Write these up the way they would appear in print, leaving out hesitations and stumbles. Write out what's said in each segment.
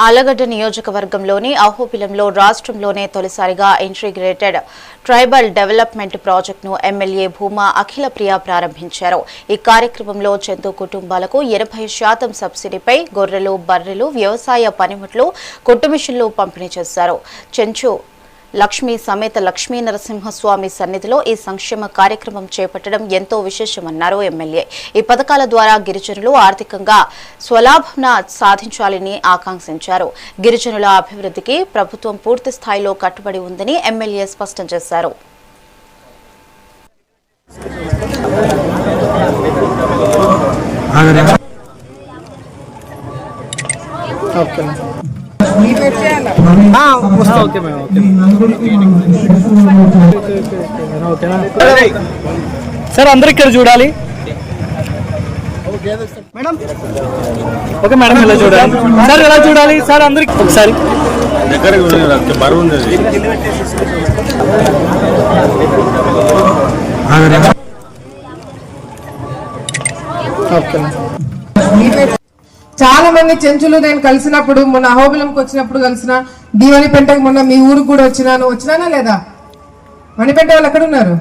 ఆలగడ్డ నియోజకవర్గంలోని అహోబిలంలో రాష్ట్రంలోనే తొలిసారిగా ఇంటిగ్రేటెడ్ ట్రైబల్ డెవలప్మెంట్ ప్రాజెక్టును ఎమ్మెల్యే భూమా అఖిలప్రియ ప్రారంభించారు. ఈ కార్యక్రమంలో జంతు కుటుంబాలకు 80% సబ్సిడీపై గొర్రెలు, బర్రెలు, వ్యవసాయ పనిముట్లు, కుట్టు మిషన్లు పంపిణీ చేశారు. చెంచు లక్ష్మీ సమేత లక్ష్మీ నరసింహస్వామి సన్నిధిలో ఈ సంక్షేమ కార్యక్రమం చేపట్టడం ఎంతో విశేషమన్నారు ఎమ్మెల్యే. ఈ పథకాల ద్వారా గిరిజనులు ఆర్థికంగా స్వలాభం సాధించాలని ఆకాంక్షించారు. గిరిజనుల అభివృద్ధికి ప్రభుత్వం పూర్తి స్థాయిలో కట్టుబడి ఉందని ఎమ్మెల్యే స్పష్టం చేశారు. సార్ అందరు ఇక్కడ చూడాలి. ఓకే మేడం, ఇలా చూడాలి సార్, ఎలా చూడాలి సార్ అందరికి ఒకసారి చాలా మంది చెంచులు నేను కలిసినప్పుడు, మొన్న అహోబిలంకి వచ్చినప్పుడు కలిసిన, దీవనిపెంటకు మొన్న మీ ఊరికి కూడా వచ్చినానా లేదా? వనిపెంట వాళ్ళు ఎక్కడ ఉన్నారు?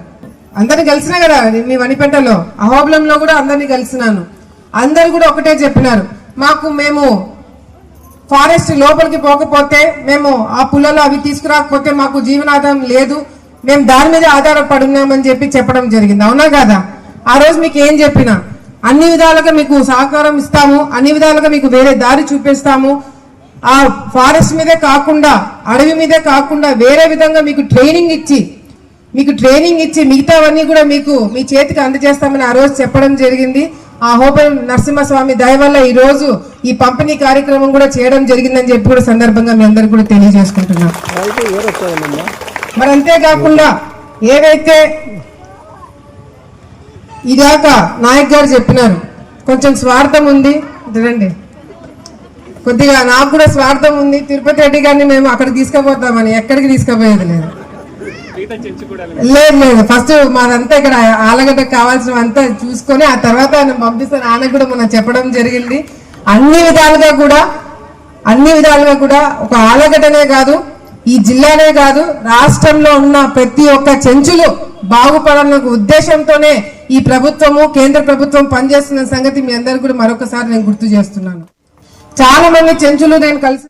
అందరిని కలిసినా కదా మీ వనిపెంటలో. అహోబిలంలో కూడా అందరినీ కలిసినాను. అందరు కూడా ఒకటే చెప్పినారు, మేము ఫారెస్ట్ లోపలికి పోకపోతే, మేము ఆ పుల్లలు అవి తీసుకురాకపోతే మాకు జీవనాధారం లేదు, మేము దాని మీద ఆధారపడున్నామని చెప్పడం జరిగింది. అవునా కదా? ఆ రోజు మీకు ఏం చెప్పినా, అన్ని విధాలుగా మీకు సహకారం ఇస్తాము, అన్ని విధాలుగా మీకు వేరే దారి చూపిస్తాము, ఆ ఫారెస్ట్ మీదే కాకుండా, అడవి మీదే కాకుండా వేరే విధంగా మీకు ట్రైనింగ్ ఇచ్చి మిగతావన్నీ కూడా మీకు మీ చేతికి అందజేస్తామని ఆ రోజు చెప్పడం జరిగింది. ఆ హోబిలం నరసింహస్వామి దయ వల్ల ఈ రోజు ఈ పంపిణీ కార్యక్రమం కూడా చేయడం జరిగిందని చెప్పి కూడా సందర్భంగా మీ అందరికి కూడా తెలియజేసుకుంటున్నాం. మరి అంతేకాకుండా ఏవైతే ఇదాకా నాయక్ గారు చెప్పినారు, కొంచెం స్వార్థం ఉంది, రండి కొద్దిగా నాకు కూడా స్వార్థం ఉంది. తిరుపతి రెడ్డి గారిని మేము అక్కడ తీసుకుపోతామని, ఎక్కడికి తీసుకుపోయేది లేదు. ఫస్ట్ మాదంతా ఇక్కడ ఆలగడ్డకు కావాల్సినవంతా చూసుకొని ఆ తర్వాత ఆయన పంపిస్తాను. ఆయన కూడా మనం చెప్పడం జరిగింది. అన్ని విధాలుగా కూడా ఒక ఆలగడ్డనే కాదు, ఈ జిల్లానే కాదు, రాష్ట్రంలో ఉన్న ప్రతి ఒక్క చెంచులు బాగుపడాలన్న ఉద్దేశంతోనే ఈ ప్రభుత్వము, కేంద్ర ప్రభుత్వం పనిచేస్తున్న సంగతి మీ అందరికీ కూడా మరొకసారి నేను గుర్తు చేస్తున్నాను. చాలా మంది చెంచులు నేను కలిసి